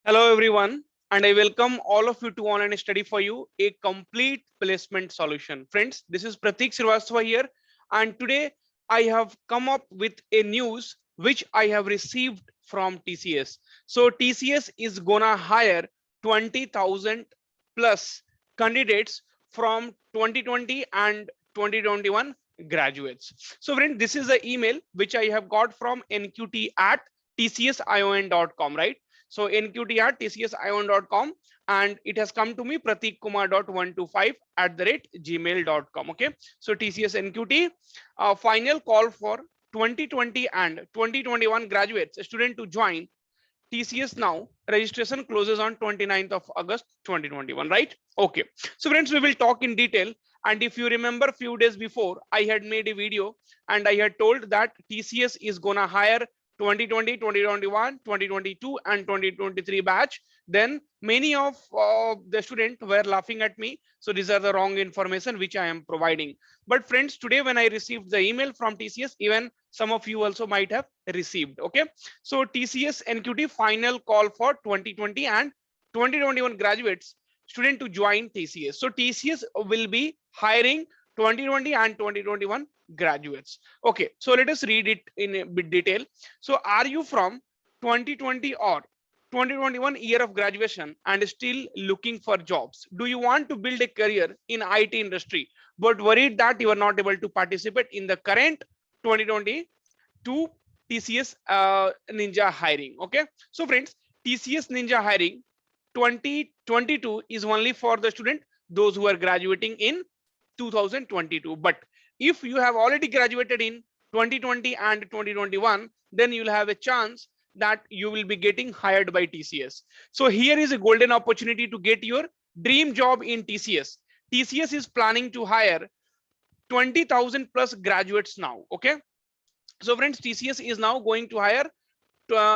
Hello everyone, and I welcome all of you to Online Study for You, a complete placement solution. Friends, this is Pratik Srivastava here, and today I have come up with a news which I have received from TCS. So TCS is gonna hire 20,000 plus candidates from 2020 and 2021 graduates. So friend, this is the email which I have got from NQT at tcsion.com, right? So nqt at tcsion.com, and it has come to me pratikkumar.125 at the rate gmail.com. Okay, so TCS NQT final call for 2020 and 2021 graduates student to join TCS now. Registration closes on 29th of August 2021, right? Okay, so friends, we will talk in detail. And if you remember, few days before I had made a video and I had told that TCS is gonna hire 2020, 2021, 2022 and 2023 batch. Then many of the students were laughing at me. So these are the wrong information which I am providing. But friends, today when I received the email from TCS, even some of you also might have received. Okay, so TCS NQT final call for 2020 and 2021 graduates student to join TCS. So TCS will be hiring 2020 and 2021 graduates. Okay, so let us read it in a bit detail. So are you from 2020 or 2021 year of graduation and still looking for jobs? Do you want to build a career in IT industry but worried that you are not able to participate in the current 2022 TCS Ninja hiring? Okay, so friends, TCS Ninja hiring 2022 is only for the student those who are graduating in 2022. But if you have already graduated in 2020 and 2021, then you'll have a chance that you will be getting hired by TCS. So here is a golden opportunity to get your dream job in TCS. TCS is planning to hire 20,000 plus graduates now. Okay, so friends, TCS is now going to hire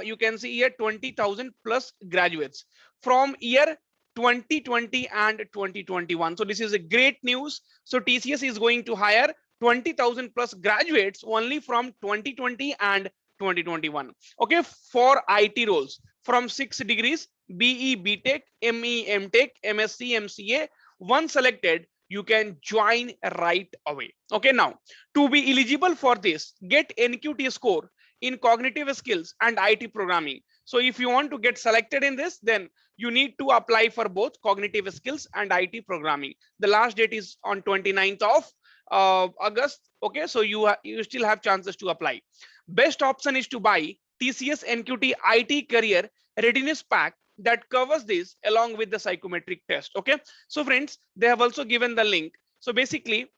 you can see here 20,000 plus graduates from year 2020 and 2021. So this is a great news. So TCS is going to hire 20,000 plus graduates only from 2020 and 2021. Okay, for IT roles from 6 degrees: BE, BTech, ME, MTech, MSc, MCA. Once selected, you can join right away. Okay, now to be eligible for this, get NQT score in cognitive skills and IT programming. So if you want to get selected in this, then you need to apply for both cognitive skills and IT programming. The last date is on 29th of August. Okay, so you still have chances to apply. Best option is to buy TCS NQT IT career readiness pack that covers this along with the psychometric test. Okay, so friends, they have also given the link. So basically,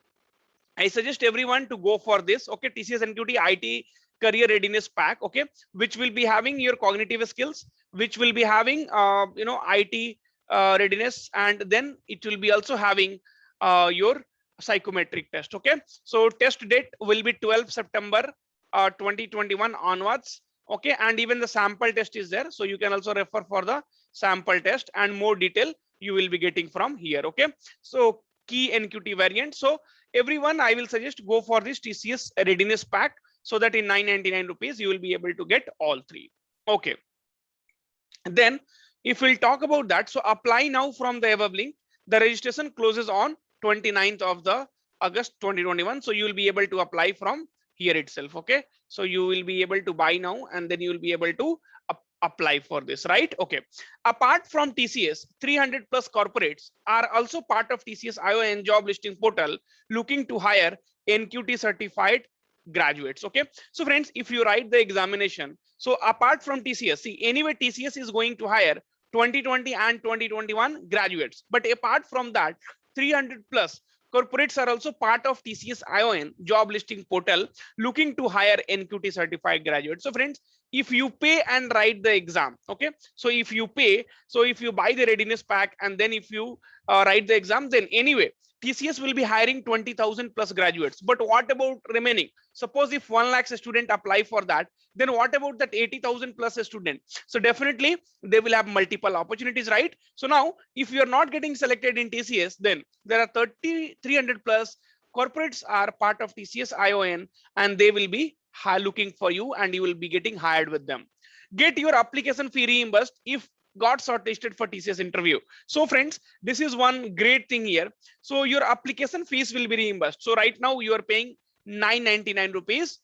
I suggest everyone to go for this. Okay, TCS NQT IT career readiness pack. Okay, which will be having your cognitive skills, which will be having IT readiness, and then it will be also having your psychometric test. Okay, so test date will be 12 September 2021 onwards. Okay, and even the sample test is there, so you can also refer for the sample test, and more detail you will be getting from here. Okay, so key NQT variant. So everyone, I will suggest go for this TCS readiness pack, so that in 999 rupees you will be able to get all three. Okay, then if we'll talk about that, so apply now from the above link. The registration closes on 29th of the August 2021, so you will be able to apply from here itself. Okay, so you will be able to buy now, and then you will be able to apply for this, right? Okay, apart from TCS, 300 plus corporates are also part of TCS ION job listing portal looking to hire NQT certified graduates. Okay, so friends, if you write the examination, so apart from TCS, see, anyway TCS is going to hire 2020 and 2021 graduates, but apart from that, 300 plus corporates are also part of TCS ION job listing portal looking to hire NQT certified graduates. So friends, if you pay and write the exam, okay, so if you pay, so if you buy the readiness pack and then if you write the exam, then anyway TCS will be hiring 20,000 plus graduates. But what about remaining? Suppose if 1 lakh student apply for that, then what about that 80,000 plus a student? So definitely they will have multiple opportunities, right? So now if you are not getting selected in TCS, then there are 300 plus corporates are part of TCS ION, and they will be looking for you, and you will be getting hired with them. Get your application fee reimbursed if got shortlisted for TCS interview. So friends, this is one great thing here. So your application fees will be reimbursed. So right now you are paying 999 rupees,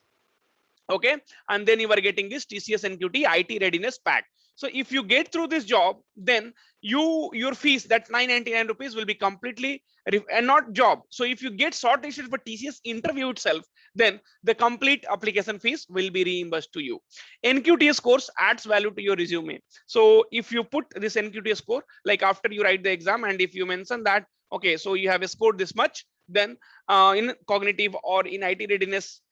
okay, and then you are getting this TCS NQT IT readiness pack. So if you get through this job, then your fees, that 999 rupees, will be completely and not job. So if you get shortlisted for TCS interview itself, then the complete application fees will be reimbursed to you. NQT course adds value to your resume. So if you put this NQT score, like after you write the exam, and if you mention that, okay, so you have scored this much, then in cognitive or in IT readiness,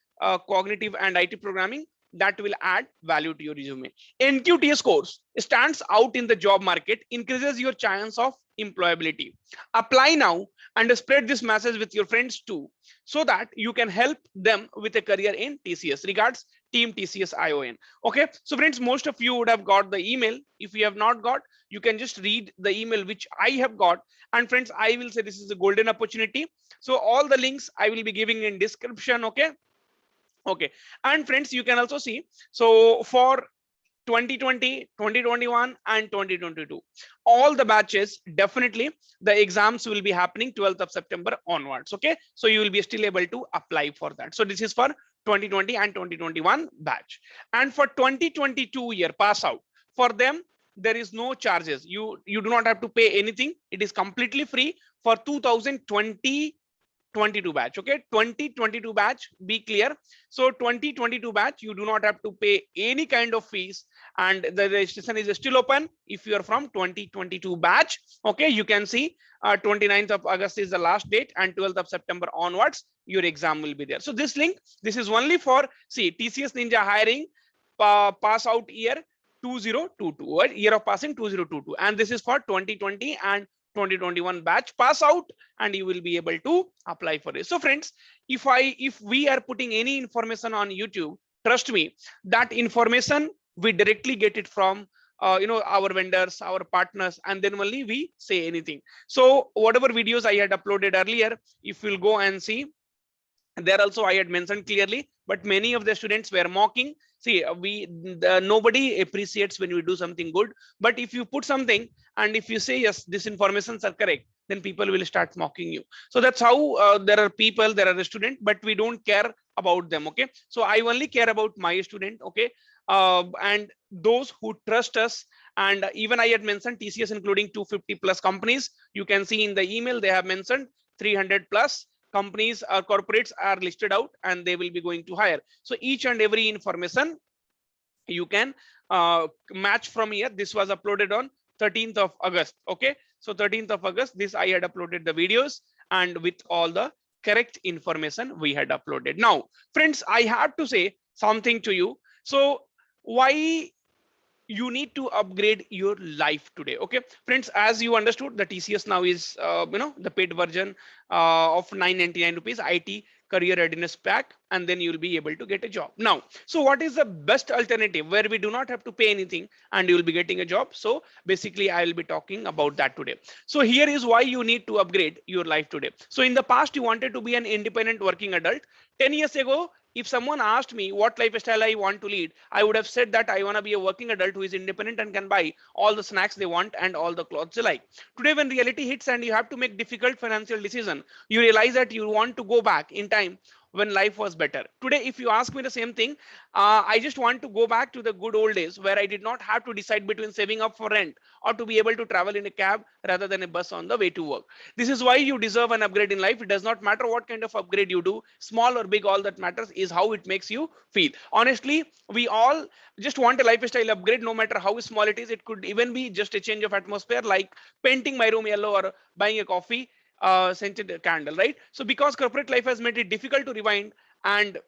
cognitive and IT programming, that will add value to your resume. NQTS course stands out in the job market, increases your chance of employability. Apply now and spread this message with your friends too, so that you can help them with a career in TCS. Regards, Team TCS ION. Okay, so friends, most of you would have got the email. If you have not got, you can just read the email which I have got. And friends, I will say this is a golden opportunity. So all the links I will be giving in description. Okay. Okay, and friends, you can also see, so for 2020, 2021 and 2022, all the batches, definitely the exams will be happening 12th of September onwards. Okay, so you will be still able to apply for that. So this is for 2020 and 2021 batch. And for 2022 year pass out, for them there is no charges. You do not have to pay anything. It is completely free for 2020 22 batch. Okay, 2022 batch, be clear. So 2022 batch, you do not have to pay any kind of fees, and the registration is still open if you are from 2022 batch. Okay, you can see 29th of August is the last date, and 12th of September onwards your exam will be there. So this link, this is only for, see, TCS Ninja hiring pass out year 2022, year of passing 2022, and this is for 2020 and 2021 batch pass out, and you will be able to apply for it. So friends, if we are putting any information on YouTube, trust me, that information we directly get it from our vendors, our partners, and then only we say anything. So whatever videos I had uploaded earlier, if you'll go and see, there also I had mentioned clearly, but many of the students were mocking. See, nobody appreciates when we do something good, but if you put something and if you say yes, this informations are correct, then people will start mocking you. So that's how there are people, there are a student, but we don't care about them. Okay, so I only care about my student. Okay, and those who trust us. And even I had mentioned TCS including 250 plus companies. You can see in the email they have mentioned 300 plus companies or corporates are listed out, and they will be going to hire. So each and every information you can match from here. This was uploaded on 13th of August. Okay, so 13th of August, this I had uploaded the videos, and with all the correct information we had uploaded. Now friends, I have to say something to you. So why you need to upgrade your life today? Okay friends, as you understood, the TCS now is the paid version of 999 rupees IT career readiness pack, and then you'll be able to get a job. Now, so what is the best alternative where we do not have to pay anything and you'll be getting a job? So basically I will be talking about that today. So here is why you need to upgrade your life today. So in the past you wanted to be an independent working adult. 10 years ago, if someone asked me what lifestyle I want to lead, I would have said that I want to be a working adult who is independent and can buy all the snacks they want and all the clothes they like. Today, when reality hits and you have to make difficult financial decision, you realize that you want to go back in time when life was better. Today, if you ask me the same thing, I just want to go back to the good old days where I did not have to decide between saving up for rent or to be able to travel in a cab rather than a bus on the way to work. This is why you deserve an upgrade in life. It does not matter what kind of upgrade you do, small or big, all that matters is how it makes you feel. Honestly, we all just want a lifestyle upgrade, no matter how small it is. It could even be just a change of atmosphere, like painting my room yellow or buying a coffee scented candle, right? So because corporate life has made it difficult to rewind and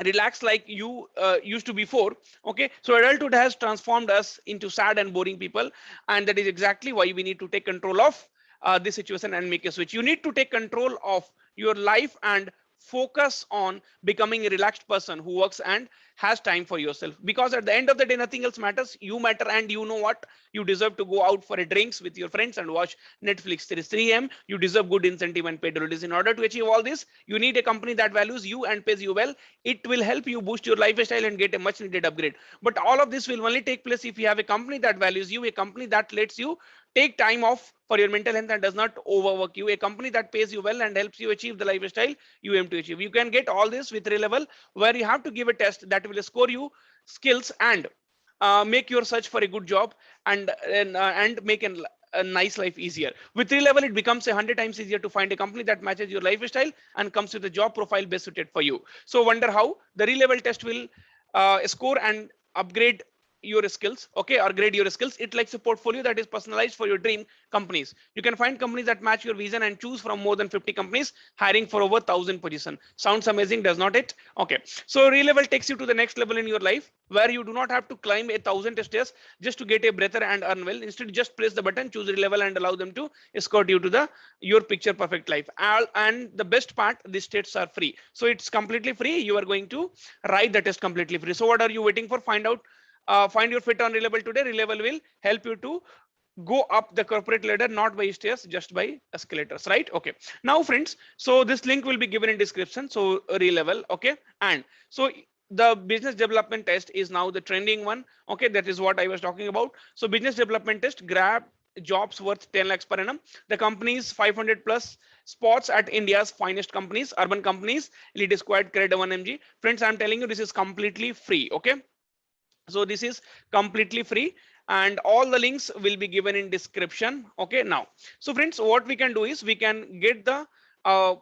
relax like you used to before. Okay, so adulthood has transformed us into sad and boring people, and that is exactly why we need to take control of this situation and make a switch. You need to take control of your life and focus on becoming a relaxed person who works and has time for yourself, because at the end of the day nothing else matters. You matter, and you know what, you deserve to go out for a drinks with your friends and watch Netflix till 3 a.m. You deserve good incentive and paid holidays. In order to achieve all this, you need a company that values you and pays you well. It will help you boost your lifestyle and get a much needed upgrade. But all of this will only take place if you have a company that values you, a company that lets you take time off for your mental health and does not overwork you, a company that pays you well and helps you achieve the lifestyle you aim to achieve. You can get all this with Relevel, where you have to give a test that will score you skills and make your search for a good job, and make a nice life easier. With Relevel, it becomes 100 times easier to find a company that matches your lifestyle and comes with a job profile best suited for you. So wonder how the Relevel test will score and upgrade your skills, okay, or grade your skills. It likes a portfolio that is personalized for your dream companies. You can find companies that match your vision and choose from more than 50 companies hiring for over 1,000 positions. Sounds amazing, does not it? Okay, so Relevel takes you to the next level in your life, where you do not have to climb 1,000 stairs just to get a breather and earn well. Instead, just press the button, choose Relevel, and allow them to escort you to the your picture perfect life. And the best part, these tests are free, so it's completely free. You are going to write the test completely free. So what are you waiting for? Find your fit on Relevel today. Relevel will help you to go up the corporate ladder, not by stairs, just by escalators, right? Okay, now friends, so this link will be given in description. So Relevel, okay. And so the business development test is now the trending one, okay. That is what I was talking about. So business development test, grab jobs worth 10 lakhs per annum. The companies 500 plus spots at India's finest companies, urban companies, Elite Squad, Credit 1mg. Friends, I'm telling you, this is completely free, okay. So this is completely free, and all the links will be given in description, okay. Now, so friends, what we can do is we can get the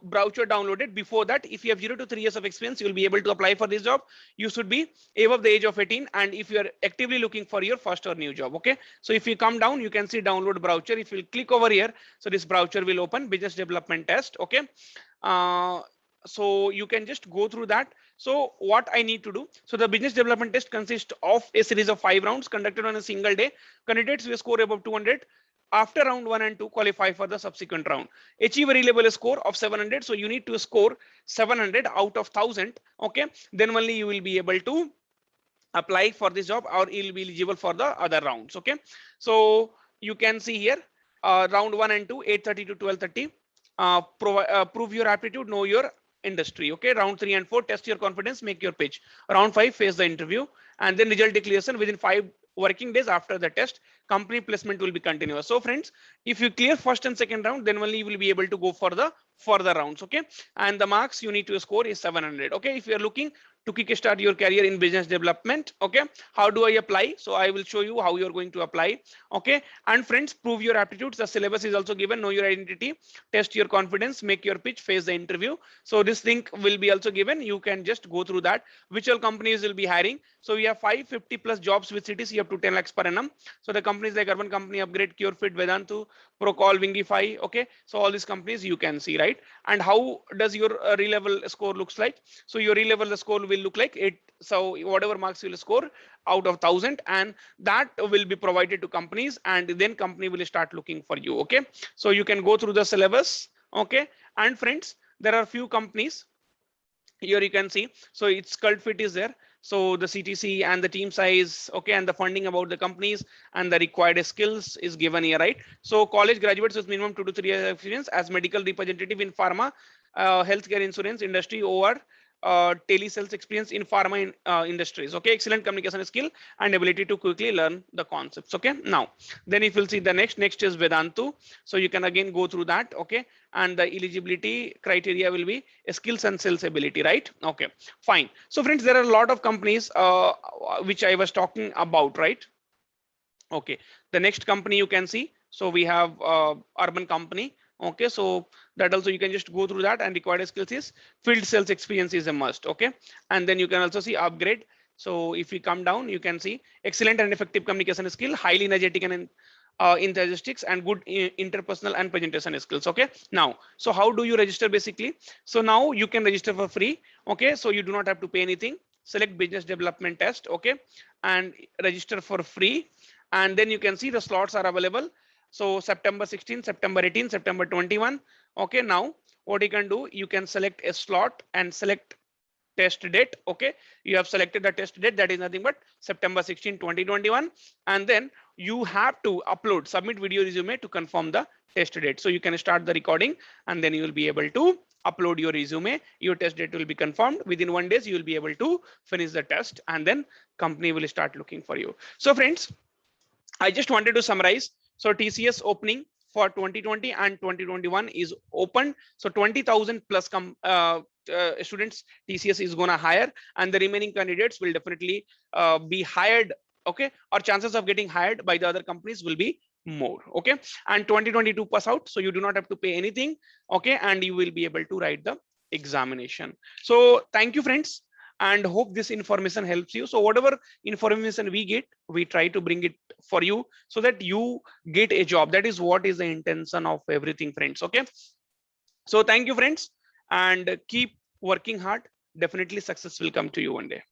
brochure downloaded. Before that, if you have 0 to 3 years of experience, you will be able to apply for this job. You should be above the age of 18, and if you are actively looking for your first or new job, okay. So if you come down, you can see download brochure. If you click over here, so this brochure will open, business development test, okay. uh, so you can just go through that. So what I need to do, so the business development test consists of a series of 5 rounds conducted on a single day. Candidates will score above 200 after round 1 and 2 qualify for the subsequent round. Achieve a reliable score of 700. So you need to score 700 out of 1,000, okay. Then only you will be able to apply for this job, or you'll be eligible for the other rounds, okay. So you can see here, round 1 and 2, 8:30 to 12:30. Prove your aptitude, know your industry, okay. Round 3 and 4, test your confidence, make your pitch. Round 5, face the interview, and then result declaration within 5 working days after the test. Company placement will be continuous. So friends, if you clear first and second round, then only you will be able to go for the further rounds, okay. And the marks you need to score is 700, okay. If you are looking to kickstart your career in business development, okay, how do I apply? So I will show you how you're going to apply, okay. And friends, prove your aptitudes. The syllabus is also given. Know your identity, test your confidence, make your pitch, face the interview. So this link will be also given. You can just go through that. Which all companies will be hiring? So we have 550 plus jobs with CTC up to 10 lakhs per annum. So the companies like Urban Company, Upgrade, CureFit, Vedantu, Procol, Wingify, okay. So all these companies you can see, right? And how does your Relevel score looks like? So your Relevel score will look like it. So whatever marks you will score out of 1,000, and that will be provided to companies, and then company will start looking for you, okay. So you can go through the syllabus, okay. And friends, there are few companies here you can see. So it's cult fit is there. So the CTC and the team size, okay, and the funding about the companies and the required skills is given here, right? So college graduates with minimum 2 to 3 years experience as medical representative in pharma, healthcare insurance industry, or telesales experience in pharma industries, okay. Excellent communication skill and ability to quickly learn the concepts, okay. Now then if you'll see the next is Vedantu. So you can again go through that, okay. And the eligibility criteria will be skills and sales ability, right? Okay, fine. So friends, there are a lot of companies which I was talking about, right? Okay, the next company you can see. So we have Urban Company, okay. So that also you can just go through that, and required skills is field sales experience is a must, okay. And then you can also see Upgrade. So if we come down, you can see excellent and effective communication skill, highly energetic and enthusiastics, and good interpersonal and presentation skills, okay. Now, so how do you register basically? So now you can register for free, okay. So you do not have to pay anything. Select business development test, okay, and register for free. And then you can see the slots are available. So September 16, September 18, September 21, okay. Now what you can do, you can select a slot and select test date. Okay, you have selected the test date, that is nothing but September 16, 2021, and then you have to upload, submit video resume to confirm the test date. So you can start the recording and then you will be able to upload your resume. Your test date will be confirmed within 1 day. You will be able to finish the test and then company will start looking for you. So friends, I just wanted to summarize. So TCS opening for 2020 and 2021 is open. So 20,000 plus students TCS is going to hire, and the remaining candidates will definitely be hired. Okay, or chances of getting hired by the other companies will be more. Okay, and 2022 pass out, so you do not have to pay anything. Okay, and you will be able to write the examination. So thank you, friends, and hope this information helps you. So whatever information we get, we try to bring it for you so that you get a job. That is what is the intention of everything, friends. Okay, so thank you, friends, and keep working hard. Definitely success will come to you one day.